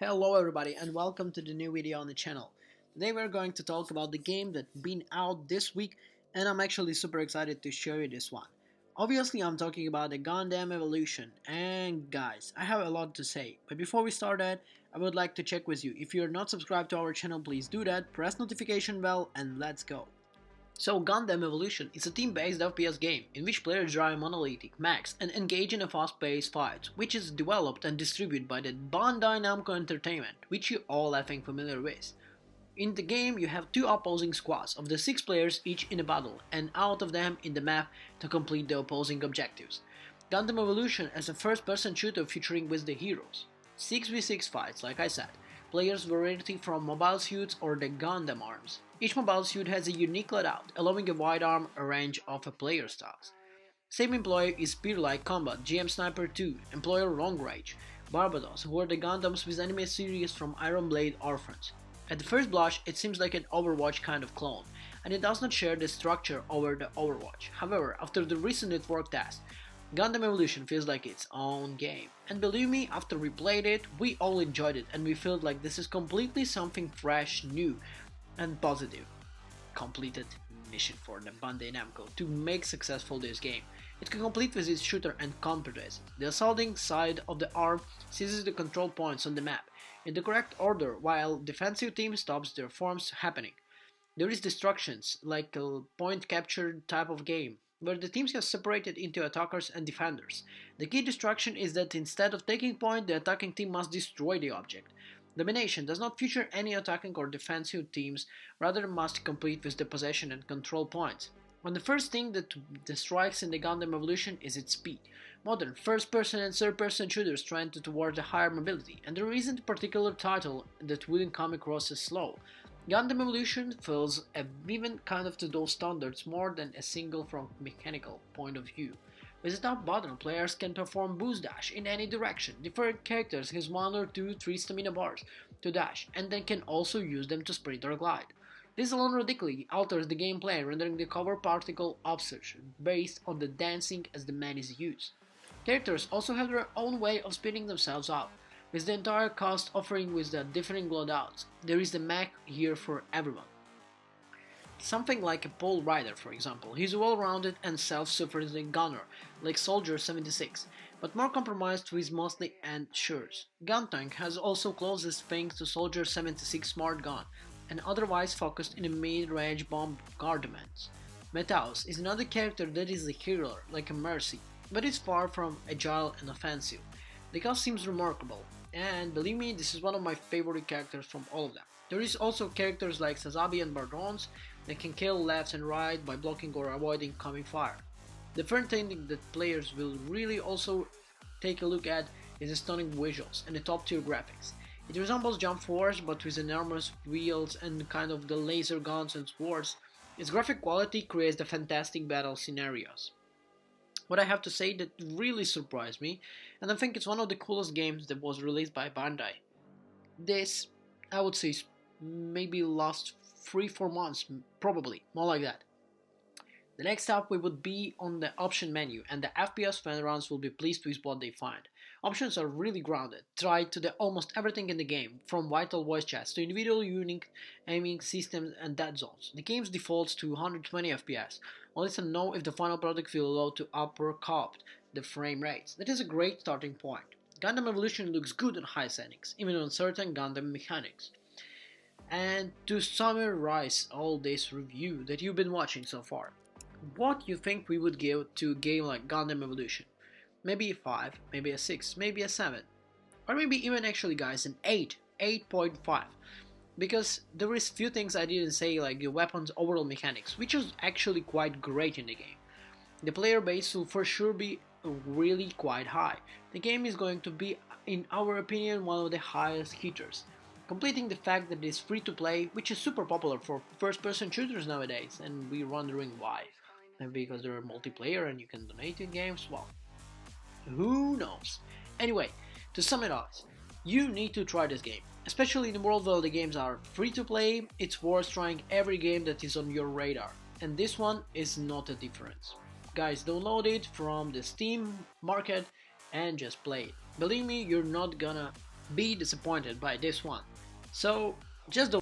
Hello everybody and welcome to the new video on the channel. Today we're going to talk about the game that's been out this week and I'm actually super excited to show you this one. Obviously I'm talking about the Gundam Evolution and guys, I have a lot to say, but before we start that, I would like to check with you. If you're not subscribed to our channel, please do that, press notification bell and let's go. So Gundam Evolution is a team-based FPS game in which players drive monolithic mechs and engage in a fast-paced fight, which is developed and distributed by the Bandai Namco Entertainment, which you all I think familiar with. In the game you have two opposing squads of the 6 players each in a battle and out of them in the map to complete the opposing objectives. Gundam Evolution is a first-person shooter featuring with the heroes. 6v6 fights, like I said. Players variety from mobile suits or the Gundam arms. Each mobile suit has a unique layout, allowing a wide arm range of a player styles. Same employer is Spear-like Combat, GM Sniper 2, Employer Long Range, Barbados, who are the Gundams with anime series from Iron Blade Orphans. At the first blush, it seems like an Overwatch kind of clone, and it does not share the structure over the Overwatch. However, after the recent network test, Gundam Evolution feels like its own game. And believe me, after we played it, we all enjoyed it and we felt like this is completely something fresh, new and positive. Completed mission for the Bandai Namco to make successful this game. It can complete with its shooter and counter-dress. The assaulting side of the arm seizes the control points on the map in the correct order while defensive team stops their forms happening. There is destructions, like a point capture type of game, where the teams have separated into attackers and defenders. The key destruction is that instead of taking point, the attacking team must destroy the object. Domination does not feature any attacking or defensive teams, rather must compete with the possession and control points. One the first thing that strikes in the Gundam Evolution is its speed. Modern first-person and third-person shooters trend towards a higher mobility, and there isn't a particular title that wouldn't come across as slow. Gundam Evolution fills even kind of to those standards more than a single from mechanical point of view. With a top button, players can perform boost dash in any direction. Different characters has 1 or 2, 3 stamina bars to dash, and then can also use them to sprint or glide. This alone radically alters the gameplay, rendering the cover particle obsession based on the dancing as the man is used. Characters also have their own way of speeding themselves up, with the entire cast offering with the differing loadouts. There is the mech here for everyone. Something like a pole rider, for example. He's a well-rounded and self-sufficient gunner, like Soldier 76, but more compromised with mostly ensures. Guntank has also closest thing to Soldier 76 smart gun, and otherwise focused in a mid-range bombardments. Metaos is another character that is a hero, like a Mercy, but is far from agile and offensive. The cast seems remarkable, and believe me, this is one of my favorite characters from all of them. There is also characters like Sazabi and Bardons that can kill left and right by blocking or avoiding coming fire. The first thing that players will really also take a look at is the stunning visuals and the top tier graphics. It resembles Jump Force but with enormous wheels and kind of the laser guns and swords. Its graphic quality creates the fantastic battle scenarios. What I have to say that really surprised me, and I think it's one of the coolest games that was released by Bandai. This, I would say, maybe last 3-4 months, probably, more like that. The next up we would be on the option menu, and the FPS veterans will be pleased with what they find. Options are really grounded, tied to the almost everything in the game, from vital voice chats to individual unique aiming systems and dead zones. The game defaults to 120 FPS. Well, let's know if the final product will allow to uppercut the frame rates. That is a great starting point. Gundam Evolution looks good on high settings, even on certain Gundam mechanics. And to summarize all this review that you've been watching so far, what you think we would give to a game like Gundam Evolution? Maybe a 5, maybe a 6, maybe a 7, or maybe even actually guys an 8, 8.5. Because there is few things I didn't say, like the weapons overall mechanics, which is actually quite great in the game. The player base will for sure be really quite high. The game is going to be, in our opinion, one of the highest hitters. Completing the fact that it is free to play, which is super popular for first-person shooters nowadays, and we're wondering why. And because there are multiplayer and you can donate in games, well, who knows. Anyway, to sum it up, you need to try this game. Especially in a world where the games are free to play, it's worth trying every game that is on your radar. And this one is not a difference. Guys, download it from the Steam market and just play it. Believe me, you're not gonna be disappointed by this one. So just